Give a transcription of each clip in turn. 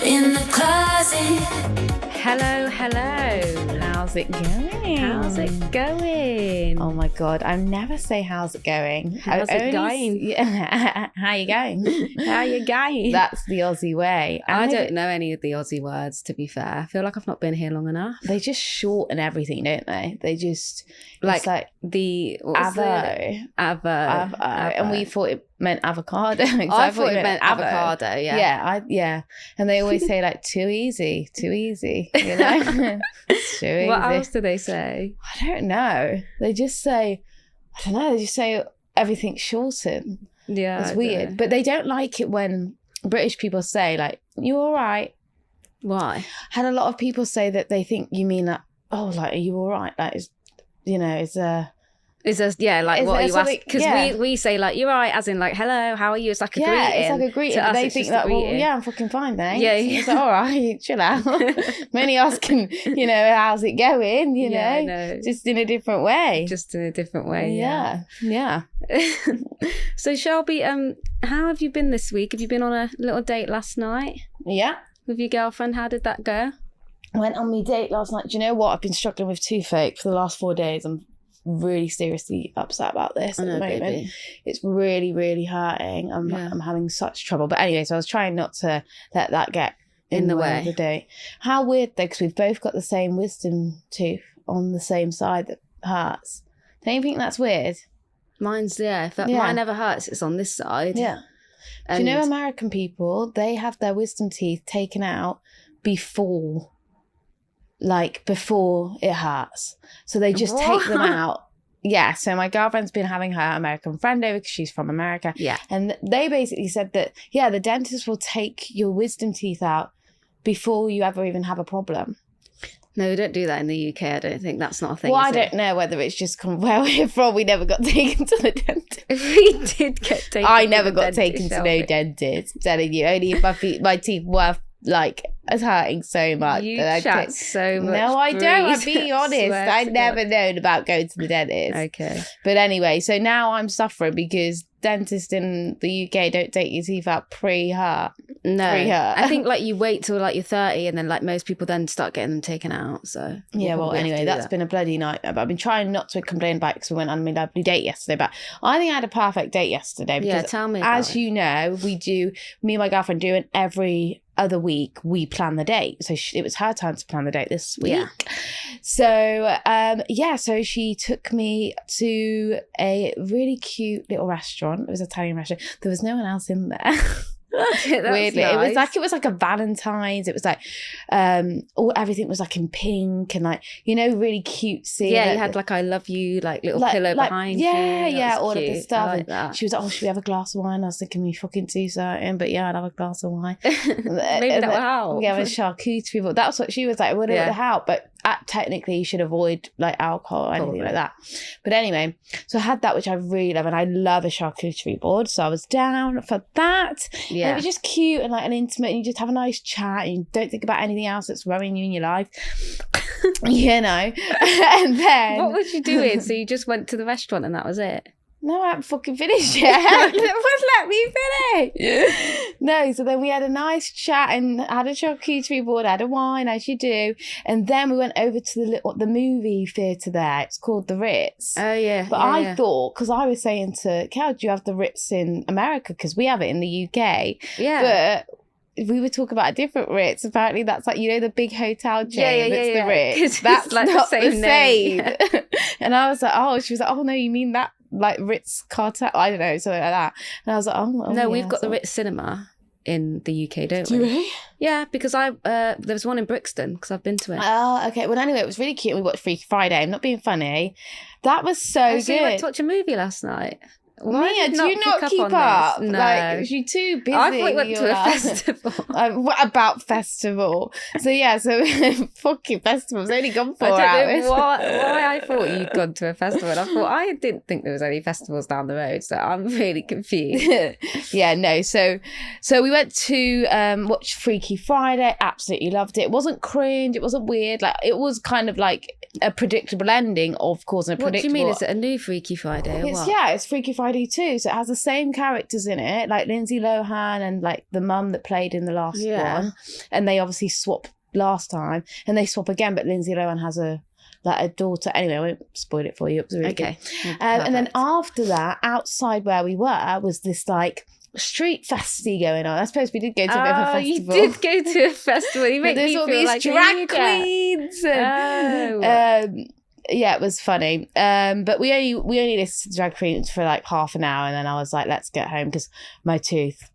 in the closet. Hello. How's it going? How's it going? Oh my God, I never say how's it going. How's it going? Yeah. How you going? How you going? That's the Aussie way. And I don't know any of the Aussie words, to be fair. I feel like I've not been here long enough. They just shorten everything, don't they? They just Like the Avo. and we thought it meant avocado. I thought it meant avocado. Yeah. And they always say like too easy, you know. It's too easy. What else do they say? I don't know. They just say, I don't know. They just say everything's shortened. Yeah, it's weird. But they don't like it when British people say like, "You all right?" Why? Had a lot of people say that they think you mean like, "Oh, like, are you all right?" Like, it's, you know, it's a. Is there, yeah, like, what are you asking? Because we say, like, you're right, as in, like, hello, how are you? It's like a greeting. Yeah, it's like a greeting. But they think that, well, yeah, I'm fucking fine, thanks. Yeah. It's like, all right, chill out. I'm only asking, you know, how's it going, you know? No. Just in a different way. Yeah. So, Shelby, how have you been this week? Have you been on a little date last night? Yeah. With your girlfriend? How did that go? I went on my date last night. Do you know what? I've been struggling with toothache for the last 4 days. I'm really seriously upset about this at the moment. Baby. It's really, really hurting. I'm having such trouble. But anyway, so I was trying not to let that get in the way of the day. How weird though, because we've both got the same wisdom tooth on the same side that hurts. Don't you think that's weird? Mine's, mine never hurts. It's on this side. Yeah. And do you know American people, they have their wisdom teeth taken out before it hurts. So they just take them out. Yeah, so my girlfriend's been having her American friend over because she's from America. Yeah. And they basically said that, the dentist will take your wisdom teeth out before you ever even have a problem. No, we don't do that in the UK. I don't think that's not a thing. Well, I don't know whether it's just where we're from. We never got taken to the dentist. We did get taken I never got taken to no dentist. I'm telling you, only if my teeth were like it's hurting so much. You chat so much. No, I don't. I'm being honest. I'd never known about going to the dentist. Okay. But anyway, so now I'm suffering because dentists in the UK don't take your teeth out pre-hurt. No. I think like you wait till like you're 30 and then like most people then start getting them taken out. So yeah, well anyway, that's been a bloody nightmare. But I've been trying not to complain about it because we went on my lovely date yesterday. But I think I had a perfect date yesterday. Because tell me about as you know, me and my girlfriend do it every other week we plan the date, so it was her time to plan the date this week. So so she took me to a really cute little restaurant. It was an Italian restaurant. There was no one else in there. Weirdly, nice. it was like a Valentine's. It was like everything was like in pink and like, you know, really cutesy. Yeah, you had like I love you, like little pillow behind you. Yeah, all cute. of this stuff. Like that. She was like, "Oh, should we have a glass of wine?" I was thinking, "We fucking do something," but yeah, I'd have a glass of wine. Maybe that will help. Yeah, with charcuterie board. That's what she was like. Would it help? But technically, you should avoid like alcohol or anything like that. But anyway, so I had that, which I really love, and I love a charcuterie board. So I was down for that. Yeah. And it was just cute and like an intimate, and you just have a nice chat and you don't think about anything else that's worrying you in your life. You know. And then what was you doing? So you just went to the restaurant and that was it? No, I haven't fucking finished yet. Let me finish. No, so then we had a nice chat and had a charcuterie board, had a wine, as you do. And then we went over to the movie theatre there. It's called the Ritz. Oh, yeah. But I thought, because I was saying to Kel, do you have the Ritz in America? Because we have it in the UK. Yeah. But we were talking about a different Ritz. Apparently that's like, you know, the big hotel chain that's the Ritz. That's like not the same. And I was like, she was like, oh, no, you mean that? Like Ritz Cartel, I don't know, something like that. And I was like, oh no, we've got the Ritz Cinema in the UK, don't we? Do we? Yeah, because there was one in Brixton because I've been to it. Oh, okay. Well, anyway, it was really cute. We watched Freaky Friday. I'm not being funny. That was so good. So you went to watch a movie last night? Mia, do you not keep up? No. Like, you're too busy. I thought you went to a festival. What about festival? So fucking festival's only gone 4 hours. I don't know why I thought you'd gone to a festival. And I thought, I didn't think there was any festivals down the road, so I'm really confused. Yeah, no. So we went to watch Freaky Friday. Absolutely loved it. It wasn't cringe. It wasn't weird. Like, it was kind of like a predictable ending, of course. And what do you mean? Is it a new Freaky Friday or what? Yeah, it's Freaky Friday already too. So it has the same characters in it, like Lindsay Lohan and like the mum that played in the last one. And they obviously swap last time and they swap again, but Lindsay Lohan has a daughter. Anyway, I won't spoil it for you. It was really good. And then after that, outside where we were was this like street festy going on. I suppose we did go to a bit of a festival. You did go to a festival. You make me all feel these like drag queens. Yeah, it was funny. But we only listened to drag queens for like half an hour, and then I was like, let's get home because my tooth.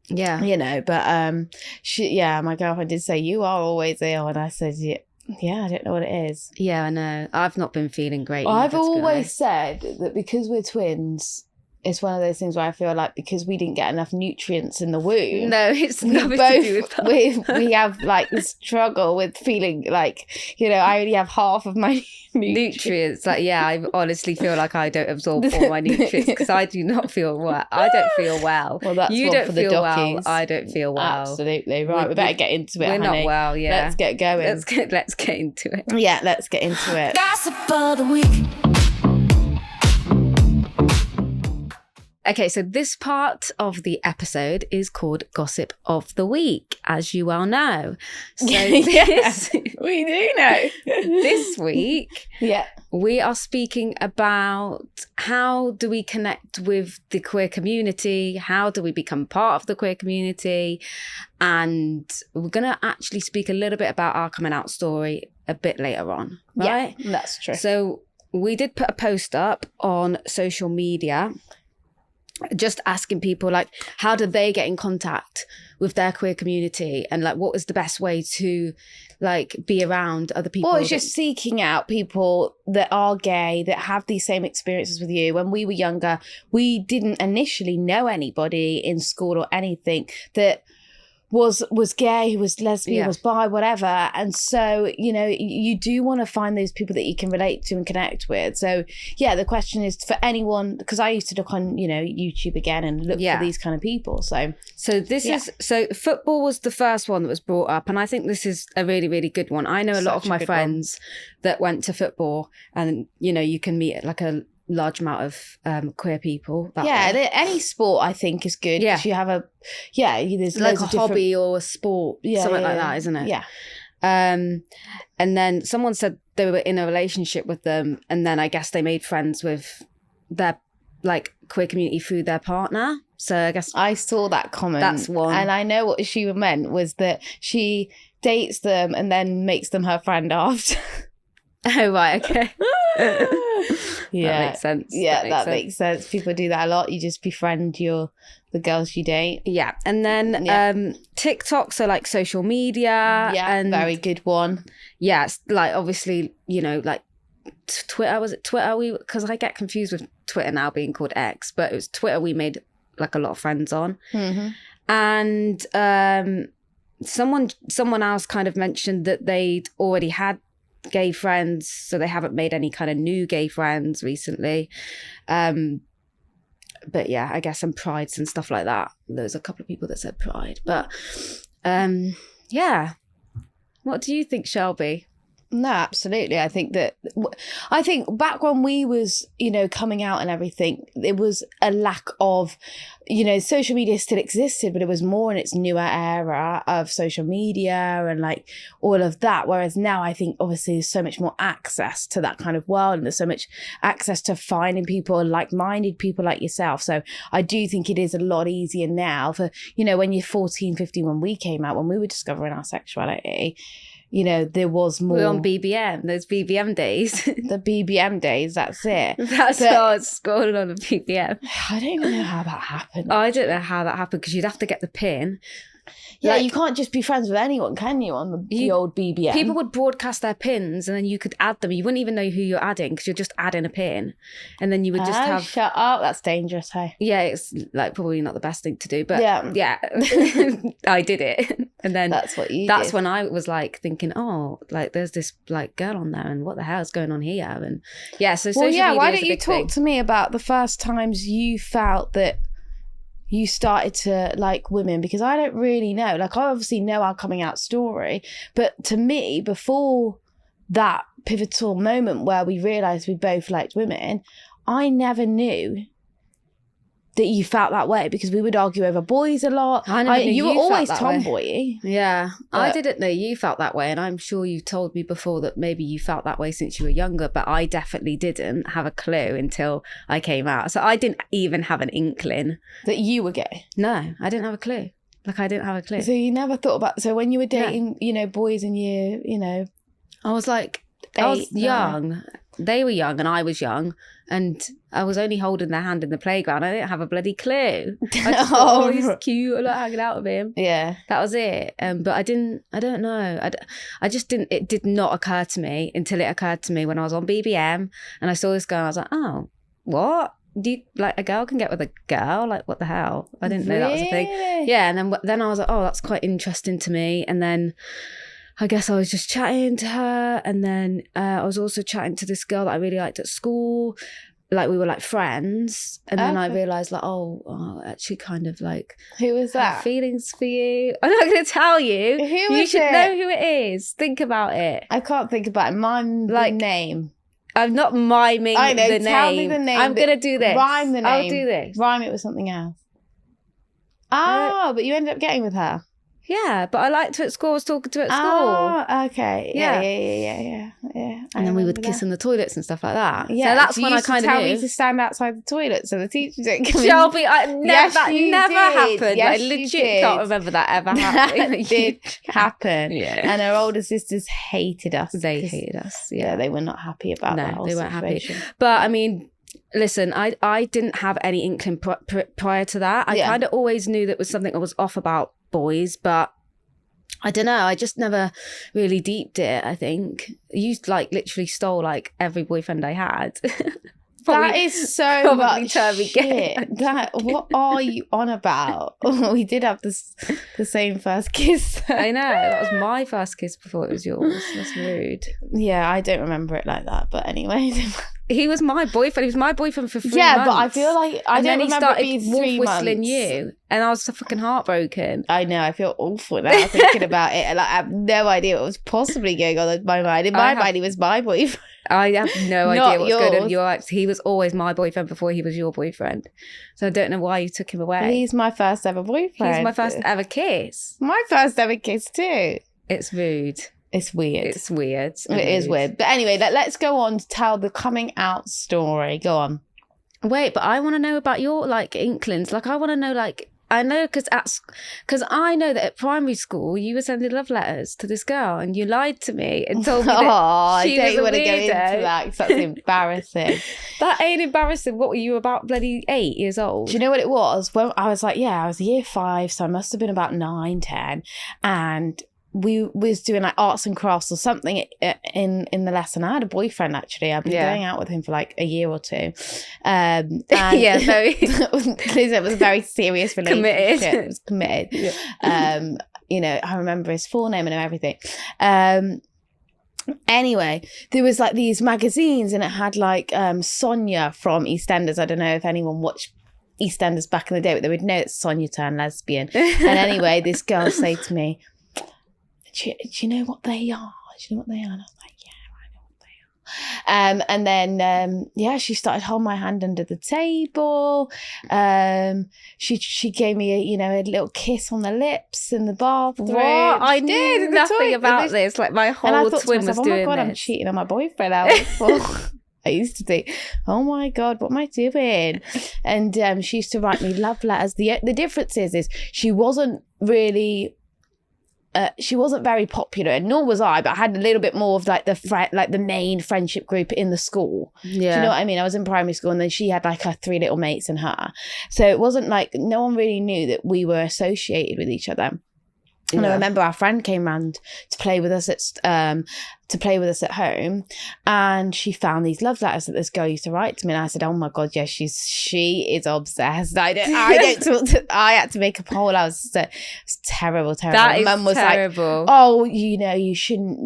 Yeah, you know. But my girlfriend did say you are always ill, and I said yeah, I don't know what it is. Yeah, I know. I've not been feeling great. I've always said that because we're twins, it's one of those things where I feel like because we didn't get enough nutrients in the womb. No, it's nothing to do with that. We have like the struggle with feeling like, I only have half of my nutrients. Like, yeah, I honestly feel like I don't absorb all my nutrients because I do not feel well. I don't feel well. Well, that's you one don't for the feel dockies. well. I don't feel well. Absolutely. Right, we better get into it, We're honey. not well, yeah. Let's get going. Let's get into it. Yeah, let's get into it. Gossip of the week. Okay, so this part of the episode is called Gossip of the Week, as you well know. So we do know. This week, yeah, we are speaking about how do we connect with the queer community, how do we become part of the queer community, and we're going to actually speak a little bit about our coming out story a bit later on, right? Yeah, that's true. So we did put a post up on social media just asking people like how do they get in contact with their queer community and like what is the best way to like be around other people. Well, it's just seeking out people that are gay, that have these same experiences with you. When we were younger, we didn't initially know anybody in school or anything that was gay, who was lesbian, was bi, whatever. And so, you do want to find those people that you can relate to and connect with. So, yeah, the question is for anyone, because I used to look on, YouTube again and look for these kind of people. So football was the first one that was brought up. And I think this is a really, really good one. I know a lot of my friends that went to football and, you can meet like a large amount of queer people. Any sport I think is good. Yeah, you have there's like a hobby or a sport, something like that, isn't it? Yeah. And then someone said they were in a relationship with them, and then I guess they made friends with their like queer community through their partner. So I guess I saw that comment. That's one, and I know what she meant was that she dates them and then makes them her friend after. Oh, right, okay. Yeah, that makes sense. Yeah, that makes sense. People do that a lot. You just befriend the girls you date. Yeah, and then TikTok, so like social media. Yeah, and very good one. Yeah, it's like obviously, like Twitter. Was it Twitter? Because I get confused with Twitter now being called X, but it was Twitter we made like a lot of friends on. Mm-hmm. And someone else kind of mentioned that they'd already had gay friends, so they haven't made any kind of new gay friends recently. But yeah, I guess some prides and stuff like that. There's a couple of people that said pride, but yeah. What do you think, Shelby? No, absolutely. I think back when we was, coming out and everything, there was a lack of, social media still existed, but it was more in its newer era of social media and like all of that. Whereas now I think obviously there's so much more access to that kind of world and there's so much access to finding people, like-minded people like yourself. So I do think it is a lot easier now for, when you're 14, 15, when we came out, when we were discovering our sexuality, there was more. We're on BBM, those BBM days. The BBM days, that's it. That's how I was scrolling on the BBM. I don't even know how that happened. I don't know how that happened because you'd have to get the pin. Yeah, you can't just be friends with anyone, can you, on the old BBM? People would broadcast their pins and then you could add them. You wouldn't even know who you're adding because you're just adding a pin. And then you would just have... Shut up, that's dangerous, hey? Yeah, it's like probably not the best thing to do, but yeah. I did it. And then that's when I was like thinking, oh, like there's this like girl on there and what the hell is going on here? And yeah, so social media why is don't a you big talk thing. to me about the first times you felt that you started to like women? Because I don't really know. Like, I obviously know our coming out story, but to me, before that pivotal moment where we realised we both liked women, I never knew that you felt that way, because we would argue over boys a lot. I never knew you were you felt always that way. tomboy. Yeah, I But- didn't know you felt that way, and I'm sure you told me before that maybe you felt that way since you were younger, but I definitely didn't have a clue until I came out. So I didn't even have an inkling. That you were gay. No, I didn't have a clue. Like, I didn't have a clue. So you never thought about, so when you were dating, you know, boys in year, you know, I was like, I was 8, 9. young. They were young and I was young, and I was only holding their hand in the playground. I didn't have a bloody clue. I just thought, oh, he's cute. I like hanging out with him. Yeah. That was it. But I don't know. I just didn't, it did not occur to me until it occurred to me when I was on BBM and I saw this girl and I was like, oh, what? Do you, like, a girl can get with a girl? Like, what the hell? I didn't know that was a thing. Really? Yeah, and then I was like, oh, that's quite interesting to me. And then I guess I was just chatting to her, and then I was also chatting to this girl that I really liked at school. Like, we were like friends, and then I Okay. realised like, oh, actually, kind of like, Who was I have that? feelings for you. I'm not going to tell you. Who You was should it? know who it is. Think about it. I can't think about it. Mime Like, the name. I'm not miming I know, the tell name. me the name I'm that- going to do this. Rhyme the name. I'll do this. Rhyme it with something else. Oh, but you ended up getting with her. Yeah, but I liked her at school. I was talking to her at school. Oh, okay. Yeah. Yeah. And then we would remember kiss that. in the toilets and stuff like that. Yeah, so that's you when I used to kind of tell knew. me to stand outside the toilet so the teacher didn't come in. Shelby, Yes, that you never did. happened. Yes, I you legit did. can't remember that ever happening. That did happen. Yeah. And our older sisters hated us. They 'cause, hated us. Yeah, Yeah. they were not happy about No, that whole they weren't happy. situation. But I mean, listen, I didn't have any inkling prior to that. I Yeah. kind of always knew that was something that was off about boys, but I don't know. I just never really deeped it, I think. You like literally stole like every boyfriend I had. That is so probably much turned me gay. shit. What are you on about? We did have the same first kiss. I know. That was my first kiss before it was yours. That's rude. Yeah, I don't remember it like that. But anyway. He was my boyfriend. He was my boyfriend for 3 Yeah, months. but I feel like I and don't then he remember started it being wolf 3 whistling months. you, and I was so fucking heartbroken. I know, I feel awful now thinking about it. Like, I have no idea what was possibly going on in my mind. In my mind, he was my boyfriend. I have no Not idea what's going on in yours. your ex. He was always my boyfriend before he was your boyfriend. So I don't know why you took him away. He's my first ever boyfriend. He's my first ever kiss. My first ever kiss too. It's rude. It's weird. It's weird. It is weird. But anyway, let's go on to tell the coming out story. Go on. Wait, but I want to know about your like inklings. Like, I want to know, like, I know because I know that at primary school you were sending love letters to this girl and you lied to me and told me Oh, that I she don't was a want to go into weirdo. that because that's embarrassing. That ain't embarrassing. What were you, about bloody 8 years old? Do you know what it was? When I was like, I was year 5, so I must have been about 9, 10, and we was doing like arts and crafts or something in the lesson. I had a boyfriend actually. I've been going out with him for like a year or 2. And Yeah, very it was a very serious relationship. Committed. It was committed. Yeah. You know, I remember his full name and everything. Anyway, there was like these magazines and it had like Sonia from EastEnders. I don't know if anyone watched EastEnders back in the day, but they would know that Sonia turned lesbian. And anyway, this girl said to me, do you know what they are? Do you know what they are? And I was like, yeah, I know what they are. And then, she started holding my hand under the table. She gave me a little kiss on the lips in the bathroom. What? I She did, knew in the nothing toilet. about this. Like, my And I whole thought to twin myself, was oh my doing God, I'm this. cheating on my boyfriend. I used to think, oh my God, what am I doing? And she used to write me love letters. The difference is she wasn't really... she wasn't very popular, nor was I, but I had a little bit more of like the main friendship group in the school. Yeah. Do you know what I mean? I was in primary school and then she had like her 3 little mates and her. So it wasn't like, no one really knew that we were associated with each other. And I remember our friend came round to play with us at home, and she found these love letters that this girl used to write to me, and I said, "Oh my God, yes, she is obsessed." I don't talk to. I had to make a poll. I was terrible. That is Mum was terrible. like, "Oh, you shouldn't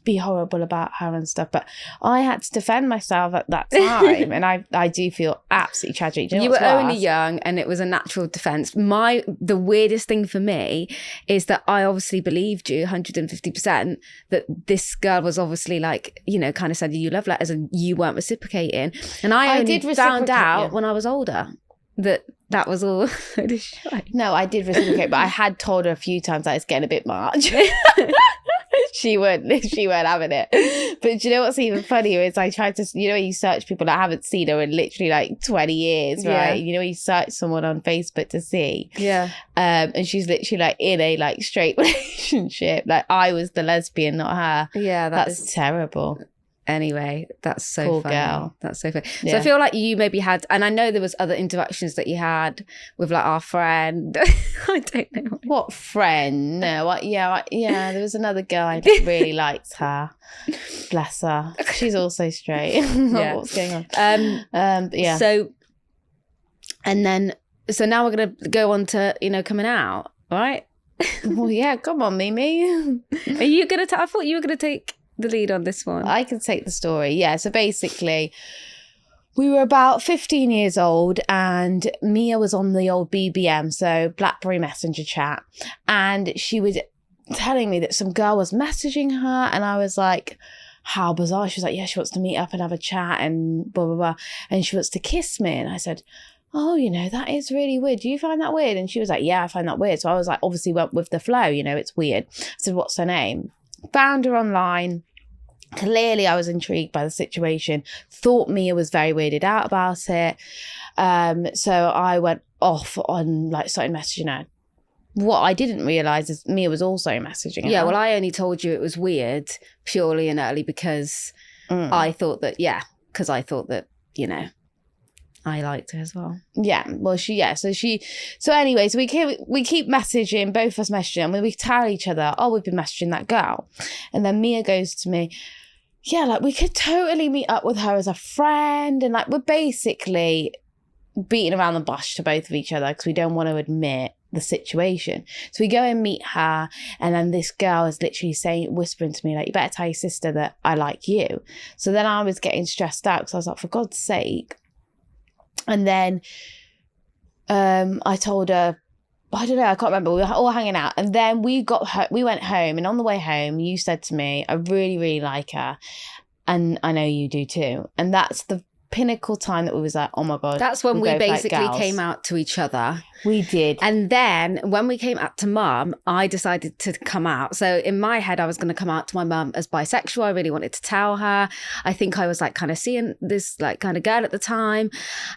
be horrible about her and stuff, but I had to defend myself at that time. And I do feel absolutely tragic. Do you know were what's only worse? young and it was a natural defense. The weirdest thing for me is that I obviously believed you 150% that this girl was obviously like, you know, kind of sending you love letters and you weren't reciprocating. And I only found out when I was older that was all. No, I did reciprocate, but I had told her a few times that it's getting a bit much. She weren't having it. But do you know what's even funnier is I tried to, you know, you search people that haven't seen her in literally like 20 years, right? You know, you search someone on Facebook to see. Yeah. And she's literally like in a like straight relationship. Like I was the lesbian, not her. Yeah, that's terrible. Anyway, that's so cool funny. Girl. That's so funny. Yeah. So I feel like you maybe had, and I know there was other interactions that you had with like our friend. I don't know. What friend? No, yeah, there was another girl I really liked her. Bless her. She's also straight. Yeah. What's going on? But yeah. So, and then, so now we're going to go on to, you know, coming out, right? Well, yeah, come on, Mimi. Are you going to, I thought you were going to take the lead on this one. I can take the story. Yeah, so basically we were about 15 years old and Mia was on the old BBM, so BlackBerry Messenger chat, and she was telling me that some girl was messaging her, and I was like, how bizarre. She was like, yeah, she wants to meet up and have a chat and blah blah blah, and she wants to kiss me. And I said, oh, you know, that is really weird. Do you find that weird? And she was like, yeah, I find that weird. So I was like, obviously went with the flow, you know, it's weird. I said, what's her name? Found her online. Clearly I was intrigued by the situation, thought Mia was very weirded out about it. So I went off on like started messaging her. What I didn't realise is Mia was also messaging her. Yeah, well, I only told you it was weird purely and early because I thought that, you know, I liked her as well. Yeah, well, so anyway, so we keep messaging, both of us messaging, and we tell each other, oh, we've been messaging that girl. And then Mia goes to me, yeah, like we could totally meet up with her as a friend. And like we're basically beating around the bush to both of each other because we don't want to admit the situation. So we go and meet her, and then this girl is literally whispering to me, like, you better tell your sister that I like you. So then I was getting stressed out because I was like, for God's sake. And then I told her, I don't know, I can't remember. We were all hanging out. And then we went home. And on the way home, you said to me, I really, really like her. And I know you do too. And that's the pinnacle time that we was like, oh my God. That's when we basically came out to each other. We did. And then when we came out to mum, I decided to come out. So in my head, I was going to come out to my mum as bisexual. I really wanted to tell her. I think I was like kind of seeing this like kind of girl at the time.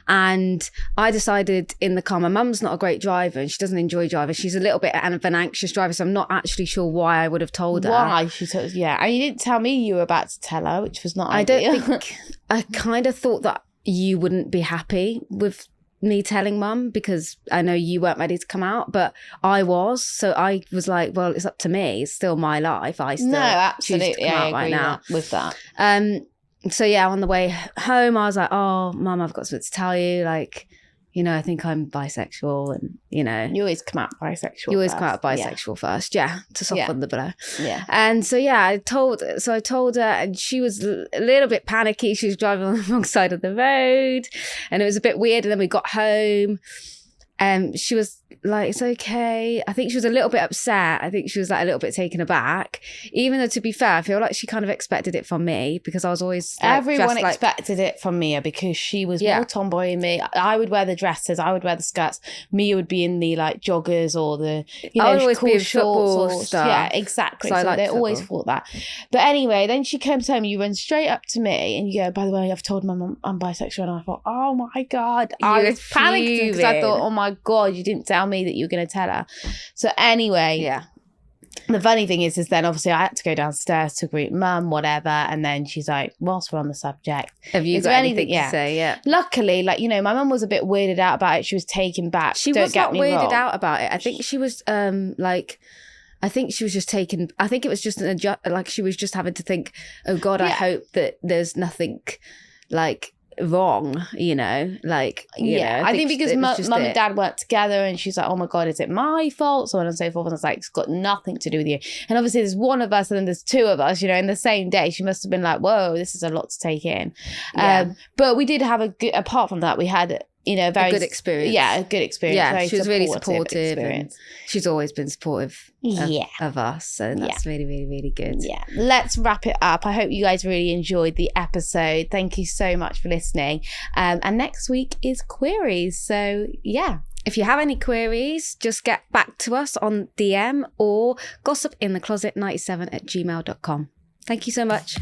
And I decided in the car, my mum's not a great driver and she doesn't enjoy driving. She's a little bit of an anxious driver. So I'm not actually sure why I would have told her. Why? She told, yeah. And you didn't tell me you were about to tell her, which was not ideal. I don't think, I kind of thought that you wouldn't be happy with me telling mum because I know you weren't ready to come out, but I was. So I was like, well, it's up to me. It's still my life. I still choose to come out right now. With that. So yeah, on the way home, I was like, oh, mum, I've got something to tell you. Like, you know, I think I'm bisexual and, you know. You always come out bisexual You always come out bisexual first, yeah, to soften the blow. Yeah. And so, yeah, I told her and she was a little bit panicky. She was driving on the wrong side of the road and it was a bit weird. And then we got home and she was like, it's okay. I think she was a little bit upset. I think she was like a little bit taken aback. Even though, to be fair, I feel like she kind of expected it from me because I was always like, everyone expected it from Mia because she was more tomboy than me. I would wear the dresses, I would wear the skirts. Mia would be in the like joggers or the, you know, I would always cool be in shorts football stuff. Yeah, exactly. So they always thought that. But anyway, then she comes home, you run straight up to me and you go, by the way, I've told my mum I'm bisexual. And I thought, oh my God. I was panicked because I thought, oh my God, you didn't tell me that you were going to tell her. So anyway, the funny thing is then obviously I had to go downstairs to greet mum, whatever, and then she's like, whilst we're on the subject, have you got anything to say? Yeah, luckily, like, you know, my mum was a bit weirded out about it. She was taken back. She was not weirded out about it. I think she was I think she was just taken. I think it was just like she was just having to think, oh God, I hope that there's nothing like wrong, you know, like, you know, I think because it was mum just and dad weren't together, and she's like, oh my God, is it my fault? So on and so forth. And it's like, it's got nothing to do with you. And obviously there's one of us and then there's two of us, you know, in the same day. She must have been like, whoa, this is a lot to take in. But we did have a good, apart from that, we had, you know, a good experience. Yeah, a good experience. Yeah, she was really supportive. Experience. And she's always been supportive of us. So that's really, really, really good. Yeah. Let's wrap it up. I hope you guys really enjoyed the episode. Thank you so much for listening. And next week is queries. So yeah. If you have any queries, just get back to us on DM or gossipinthecloset97@gmail.com. Thank you so much.